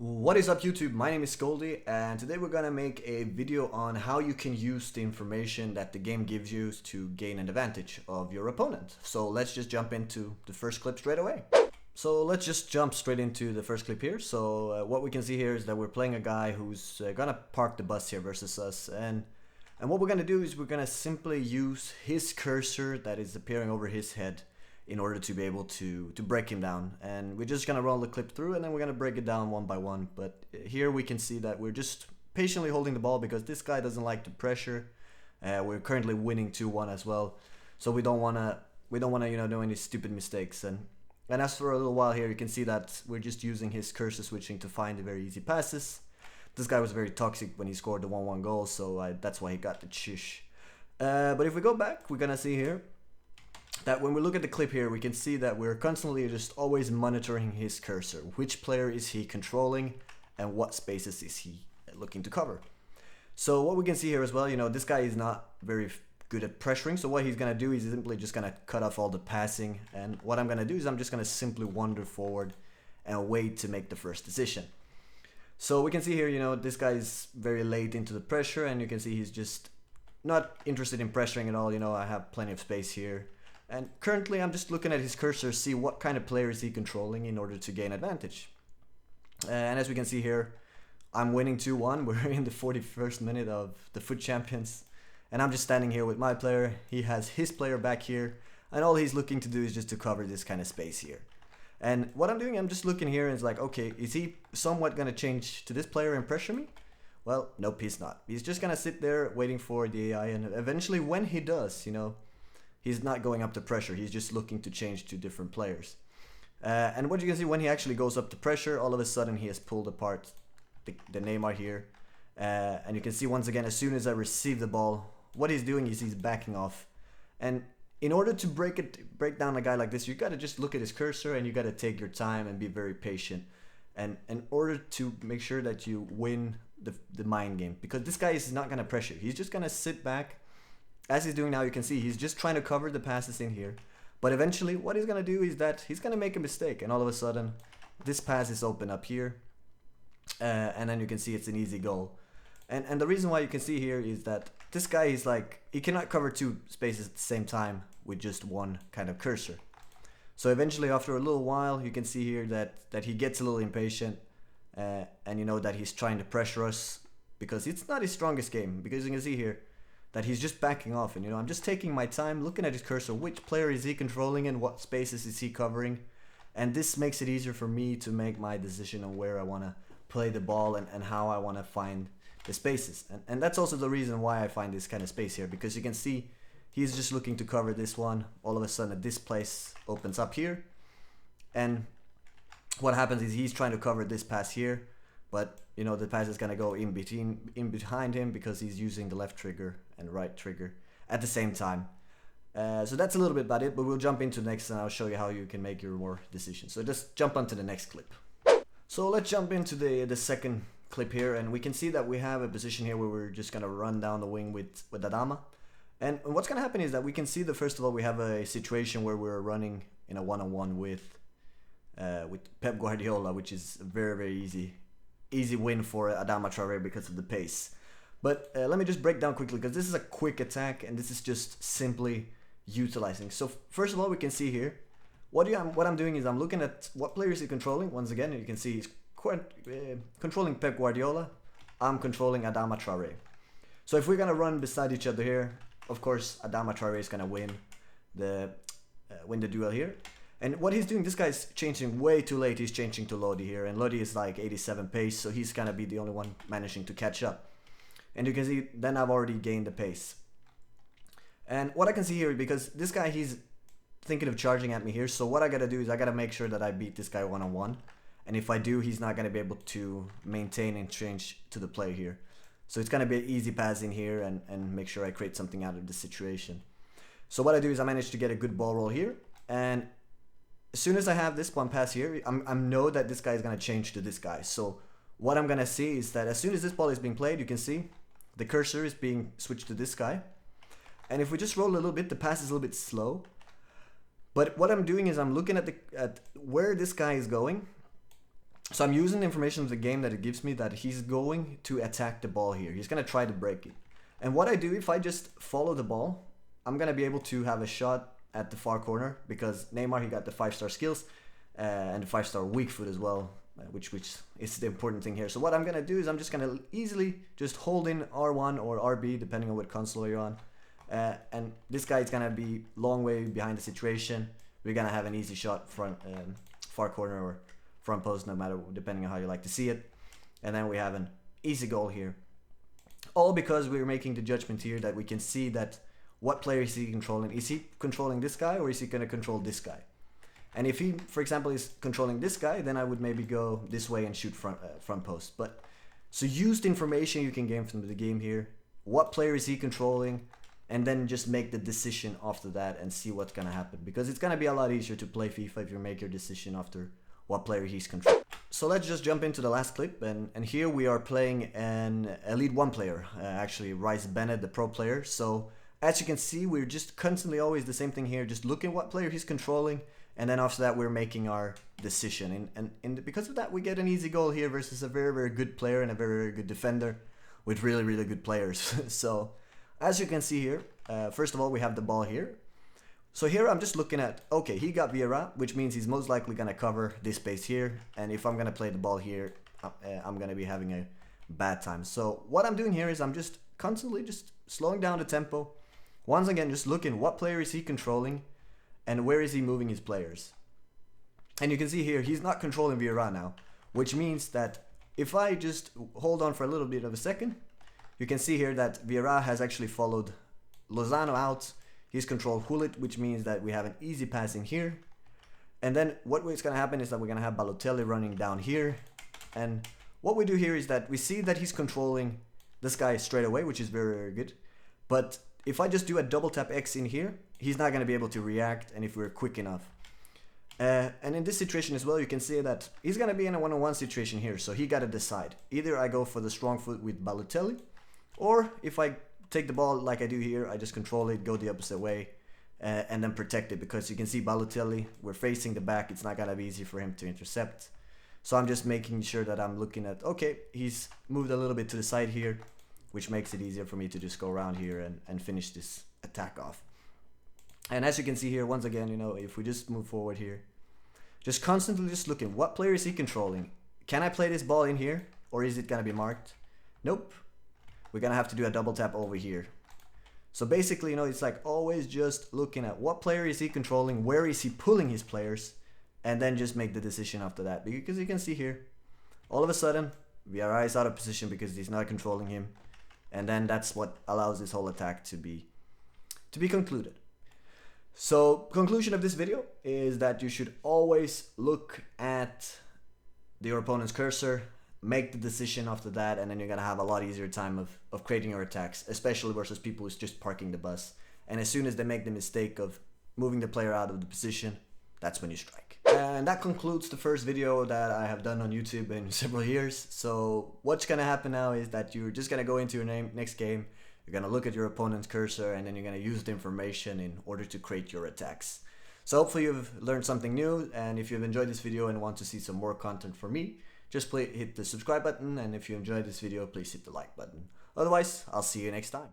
What is up YouTube? My name is Skoldiee and today we're gonna make a video on how you can use the information that the game gives you to gain an advantage of your opponent. So let's just jump into the first clip straight away. So let's just jump straight into the first clip here. So what we can see here is that we're playing a guy who's gonna park the bus here versus us, and what we're gonna do is we're gonna simply use his cursor that is appearing over his head in order to be able to break him down. And we're just gonna roll the clip through and then we're gonna break it down one by one. But here we can see that we're just patiently holding the ball because this guy doesn't like the pressure. We're currently winning 2-1 as well, so we don't wanna do any stupid mistakes. And as for a little while here, you can see that we're just using his cursor switching to find the very easy passes. This guy was very toxic when he scored the 1-1 goal, so that's why he got the shish. But if we go back, we're gonna see here that when we look at the clip here, we can see that we're constantly just always monitoring his cursor. Which player is he controlling and what spaces is he looking to cover? So what we can see here as well, this guy is not very good at pressuring. So what he's going to do is simply just going to cut off all the passing. And what I'm going to do is I'm just going to simply wander forward and wait to make the first decision. So we can see here, this guy is very late into the pressure, and you can see he's just not interested in pressuring at all. I have plenty of space here. And currently I'm just looking at his cursor, see what kind of player is he controlling in order to gain advantage. And as we can see here, I'm winning 2-1. We're in the 41st minute of the Foot Champions. And I'm just standing here with my player. He has his player back here. And all he's looking to do is just to cover this kind of space here. And what I'm doing, I'm just looking here and it's like, okay, is he somewhat going to change to this player and pressure me? Well, nope, he's not. He's just going to sit there waiting for the AI. And eventually when he does, he's not going up to pressure, he's just looking to change to different players. And what you can see, when he actually goes up to pressure, all of a sudden he has pulled apart the Neymar here. And you can see once again, as soon as I receive the ball, what he's doing is he's backing off. And in order to break down a guy like this, you gotta just look at his cursor and you gotta take your time and be very patient. And in order to make sure that you win the mind game, because this guy is not gonna pressure, he's just gonna sit back. As he's doing now, you can see he's just trying to cover the passes in here. But eventually, what he's going to do is that he's going to make a mistake. And all of a sudden, this pass is open up here. And then you can see it's an easy goal. And the reason why you can see here is that this guy is like, he cannot cover two spaces at the same time with just one kind of cursor. So eventually, after a little while, you can see here that he gets a little impatient. And that he's trying to pressure us because it's not his strongest game. Because you can see here that he's just backing off, and I'm just taking my time looking at his cursor. Which player is he controlling and what spaces is he covering? And this makes it easier for me to make my decision on where I want to play the ball and how I want to find the spaces. And that's also the reason why I find this kind of space here, because you can see he's just looking to cover this one. All of a sudden this place opens up here, and what happens is he's trying to cover this pass here, but the pass is gonna go in behind him because he's using the left trigger and right trigger at the same time. So that's a little bit about it, but we'll jump into next and I'll show you how you can make your more decisions. So just jump onto the next clip. So let's jump into the second clip here, and we can see that we have a position here where we're just gonna run down the wing with Adama. And what's gonna happen is that we can see that first of all we have a situation where we're running in a one-on-one with Pep Guardiola, which is very, very easy win for Adama Traoré because of the pace. But let me just break down quickly, because this is a quick attack and this is just simply utilizing. So first of all, we can see here what I'm doing is I'm looking at what players he's controlling. Once again, you can see he's controlling Pep Guardiola. I'm controlling Adama Traoré. So if we're gonna run beside each other here, of course Adama Traoré is gonna win the duel here. And what he's doing, this guy's changing way too late. He's changing to Lodi here, and Lodi is like 87 pace, so he's gonna be the only one managing to catch up. And you can see then I've already gained the pace. And what I can see here, because this guy, he's thinking of charging at me here, so what I gotta do is I gotta make sure that I beat this guy one-on-one. And if I do, he's not gonna be able to maintain and change to the play here. So it's gonna be an easy pass in here and make sure I create something out of the situation. So what I do is I manage to get a good ball roll here, and as soon as I have this one pass here, I know that this guy is gonna change to this guy. So what I'm gonna see is that as soon as this ball is being played, you can see the cursor is being switched to this guy. And if we just roll a little bit, the pass is a little bit slow. But what I'm doing is I'm looking at where this guy is going, So I'm using the information of the game that it gives me that he's going to attack the ball here. He's going to try to break it. And what I do, if I just follow the ball, I'm going to be able to have a shot at the far corner because Neymar, he got the 5-star skills and the 5-star weak foot as well, which is the important thing here. So what I'm going to do is I'm just going to easily just hold in R1 or RB, depending on what console you're on. And this guy is going to be long way behind the situation. We're going to have an easy shot far corner or front post, no matter, depending on how you like to see it. And then we have an easy goal here. All because we're making the judgment here that we can see that what player is he controlling. Is he controlling this guy or is he going to control this guy? And if he, for example, is controlling this guy, then I would maybe go this way and shoot front post. But so use the information you can gain from the game here. What player is he controlling? And then just make the decision after that and see what's going to happen. Because it's going to be a lot easier to play FIFA if you make your decision after what player he's controlling. So let's just jump into the last clip, and here we are playing an Elite 1 player, actually Rice Bennett, the pro player. So as you can see, we're just constantly always the same thing here, just looking what player he's controlling, and then after that we're making our decision. And because of that, we get an easy goal here versus a very, very good player and a very, very good defender with really, really good players. So as you can see here, first of all, we have the ball here. So here I'm just looking at, okay, he got Vieira, which means he's most likely going to cover this space here. And if I'm going to play the ball here, I'm going to be having a bad time. So what I'm doing here is I'm just constantly just slowing down the tempo. Once again, just looking what player is he controlling and where is he moving his players. And you can see here, he's not controlling Vieira now, which means that if I just hold on for a little bit of a second, you can see here that Vieira has actually followed Lozano out. He's controlled Hullet, which means that we have an easy pass in here. And then what's going to happen is that we're going to have Balotelli running down here. And what we do here is that we see that he's controlling this guy straight away, which is very, very good. But if I just do a double tap X in here, he's not going to be able to react, and if we're quick enough. And in this situation as well, you can see that he's going to be in a one-on-one situation here. So he got to decide. Either I go for the strong foot with Balotelli, or if I take the ball like I do here, I just control it, go the opposite way, and then protect it. Because you can see Balotelli, we're facing the back, it's not going to be easy for him to intercept. So I'm just making sure that I'm looking at, okay, he's moved a little bit to the side here, which makes it easier for me to just go around here and finish this attack off. And as you can see here, once again, you know, if we just move forward here, just constantly just looking, what player is he controlling? Can I play this ball in here, or is it going to be marked? Nope. We're going to have to do a double tap over here. So basically, you know, it's like always just looking at what player is he controlling, where is he pulling his players, and then just make the decision after that. Because you can see here, all of a sudden, Vieira is out of position because he's not controlling him. And then that's what allows this whole attack to be concluded. So conclusion of this video is that you should always look at your opponent's cursor, make the decision after that, and then you're going to have a lot easier time of creating your attacks, especially versus people who's just parking the bus. And as soon as they make the mistake of moving the player out of the position, that's when you strike. And that concludes the first video that I have done on YouTube in several years. So what's going to happen now is that you're just going to go into your next game, you're going to look at your opponent's cursor, and then you're going to use the information in order to create your attacks. So hopefully you've learned something new, and if you've enjoyed this video and want to see some more content from me, just hit the subscribe button, and if you enjoyed this video, please hit the like button. Otherwise, I'll see you next time.